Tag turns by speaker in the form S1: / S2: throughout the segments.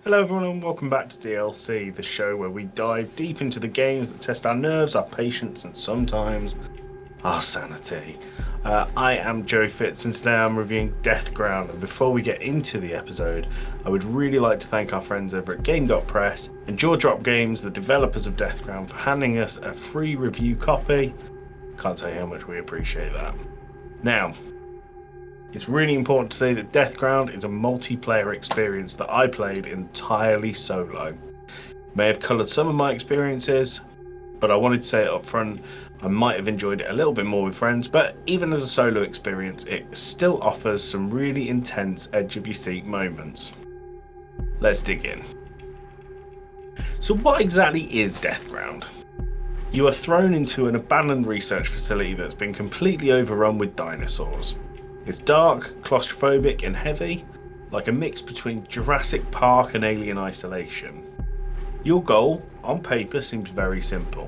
S1: Hello everyone and welcome back to DLC, the show where we dive deep into the games that test our nerves, our patience and sometimes our sanity. I am Joe Fitz and today I'm reviewing Deathground, and before we get into the episode I would really like to thank our friends over at Game.Press and Jaw Drop Games, the developers of Deathground, for handing us a free review copy. Can't tell you how much we appreciate that. Now, it's really important to say that Deathground is a multiplayer experience that I played entirely solo. It may have coloured some of my experiences, but I wanted to say it up front, I might have enjoyed it a little bit more with friends, but even as a solo experience, it still offers some really intense edge of your seat moments. Let's dig in. So what exactly is Deathground? You are thrown into an abandoned research facility that's been completely overrun with dinosaurs. It's dark, claustrophobic and heavy, like a mix between Jurassic Park and Alien Isolation. Your goal, on paper, seems very simple.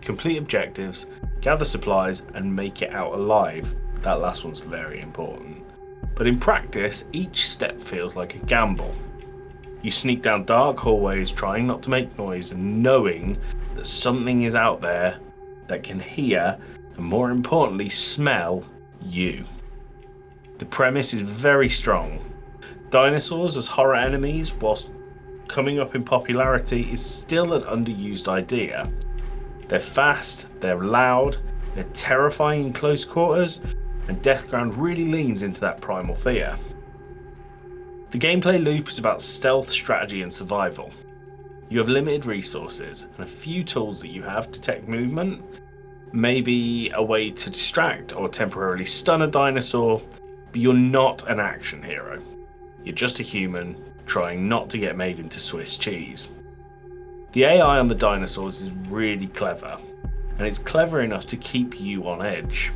S1: Complete objectives, gather supplies and make it out alive. That last one's very important. But in practice, each step feels like a gamble. You sneak down dark hallways, trying not to make noise and knowing that something is out there that can hear and, more importantly, smell you. The premise is very strong. Dinosaurs as horror enemies, whilst coming up in popularity, is still an underused idea. They're fast, they're loud, they're terrifying in close quarters, and Deathground really leans into that primal fear. The gameplay loop is about stealth, strategy and survival. You have limited resources and a few tools that you have: detect movement, maybe a way to distract or temporarily stun a dinosaur, but you're not an action hero. You're just a human trying not to get made into Swiss cheese. The AI on the dinosaurs is really clever, and it's clever enough to keep you on edge.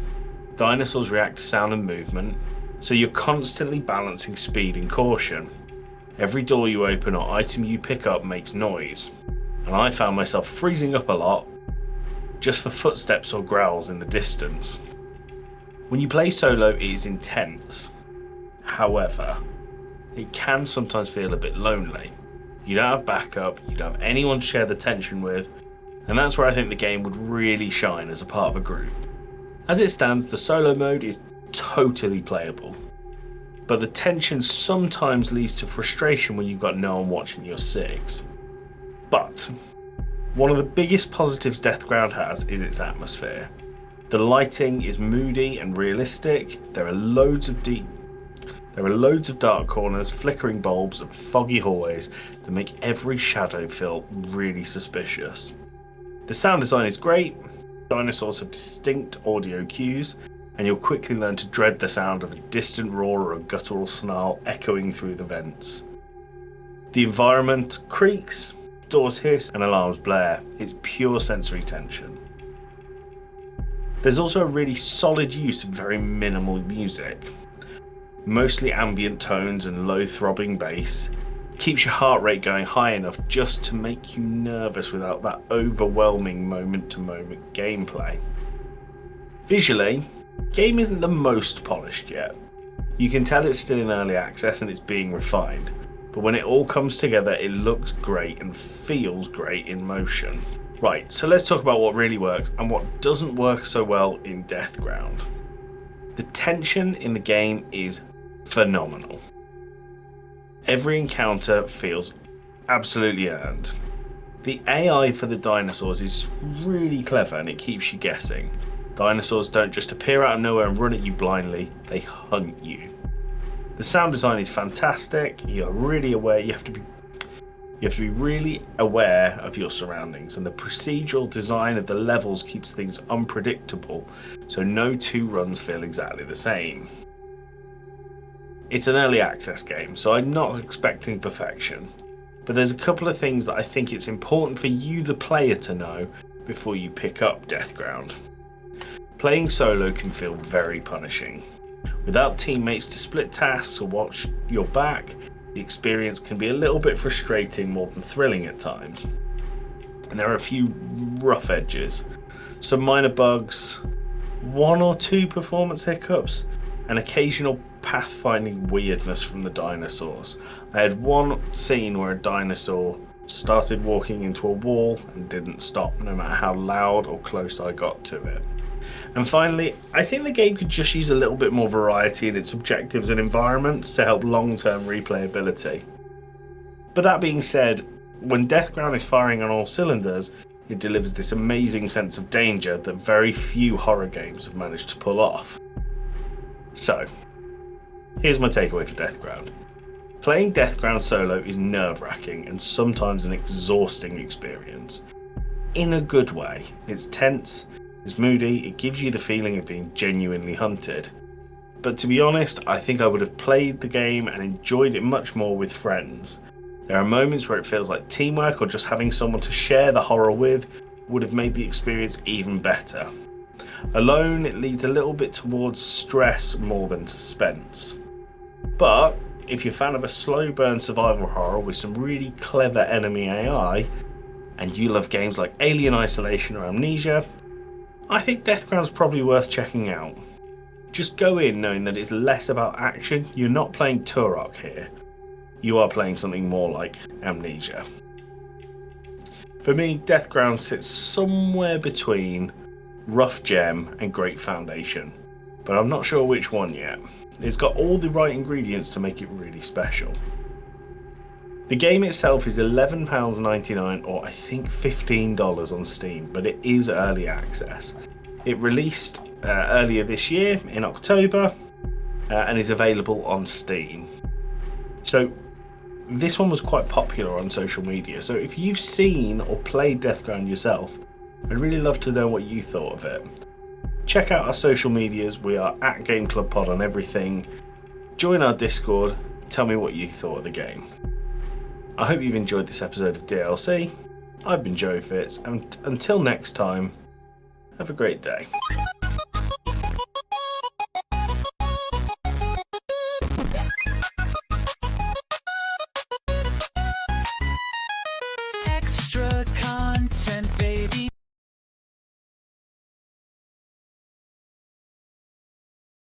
S1: Dinosaurs react to sound and movement, so you're constantly balancing speed and caution. Every door you open or item you pick up makes noise, and I found myself freezing up a lot just for footsteps or growls in the distance. When you play solo, it is intense. However, it can sometimes feel a bit lonely. You don't have backup, you don't have anyone to share the tension with, and that's where I think the game would really shine as a part of a group. As it stands, the solo mode is totally playable, but the tension sometimes leads to frustration when you've got no one watching your six. But one of the biggest positives Deathground has is its atmosphere. The lighting is moody and realistic. There are loads of dark corners, flickering bulbs and foggy hallways that make every shadow feel really suspicious. The sound design is great. Dinosaurs have distinct audio cues, and you'll quickly learn to dread the sound of a distant roar or a guttural snarl echoing through the vents. The environment creaks, doors hiss and alarms blare. It's pure sensory tension. There's also a really solid use of very minimal music. Mostly ambient tones and low throbbing bass. Keeps your heart rate going high enough just to make you nervous without that overwhelming moment-to-moment gameplay. Visually, the game isn't the most polished yet. You can tell it's still in early access and it's being refined, but when it all comes together it looks great and feels great in motion. Right, so let's talk about what really works and what doesn't work so well in Deathground. The tension in the game is phenomenal. Every encounter feels absolutely earned. The AI for the dinosaurs is really clever and it keeps you guessing. Dinosaurs don't just appear out of nowhere and run at you blindly, they hunt you. The sound design is fantastic. You're really aware, you have to be really aware of your surroundings, and the procedural design of the levels keeps things unpredictable, so no two runs feel exactly the same. It's an early access game, so I'm not expecting perfection, but there's a couple of things that I think it's important for you, the player, to know before you pick up Deathground. Playing solo can feel very punishing. Without teammates to split tasks or watch your back, the experience can be a little bit frustrating more than thrilling at times. And there are a few rough edges, some minor bugs, one or two performance hiccups, and occasional pathfinding weirdness from the dinosaurs. I had one scene where a dinosaur started walking into a wall and didn't stop, no matter how loud or close I got to it. And finally, I think the game could just use a little bit more variety in its objectives and environments to help long-term replayability. But that being said, when Deathground is firing on all cylinders, it delivers this amazing sense of danger that very few horror games have managed to pull off. So, here's my takeaway for Deathground. Playing Deathground solo is nerve-wracking and sometimes an exhausting experience. In a good way. It's tense, it's moody, it gives you the feeling of being genuinely hunted. But to be honest, I think I would have played the game and enjoyed it much more with friends. There are moments where it feels like teamwork or just having someone to share the horror with would have made the experience even better. Alone, it leads a little bit towards stress more than suspense. But if you're a fan of a slow burn survival horror with some really clever enemy AI, and you love games like Alien Isolation or Amnesia, I think Deathground's probably worth checking out. Just go in knowing that it's less about action. You're not playing Turok here. You are playing something more like Amnesia. For me, Deathground sits somewhere between rough gem and great foundation, but I'm not sure which one yet. It's got all the right ingredients to make it really special. The game itself is £11.99 or I think $15 on Steam, but it is early access. It released earlier this year in October and is available on Steam. So this one was quite popular on social media, so if you've seen or played Deathground yourself, I'd really love to know what you thought of it. Check out our social medias, we are at Game Club Pod on everything. Join our Discord, tell me what you thought of the game. I hope you've enjoyed this episode of DLC. I've been Joe Fitz, and until next time, have a great day.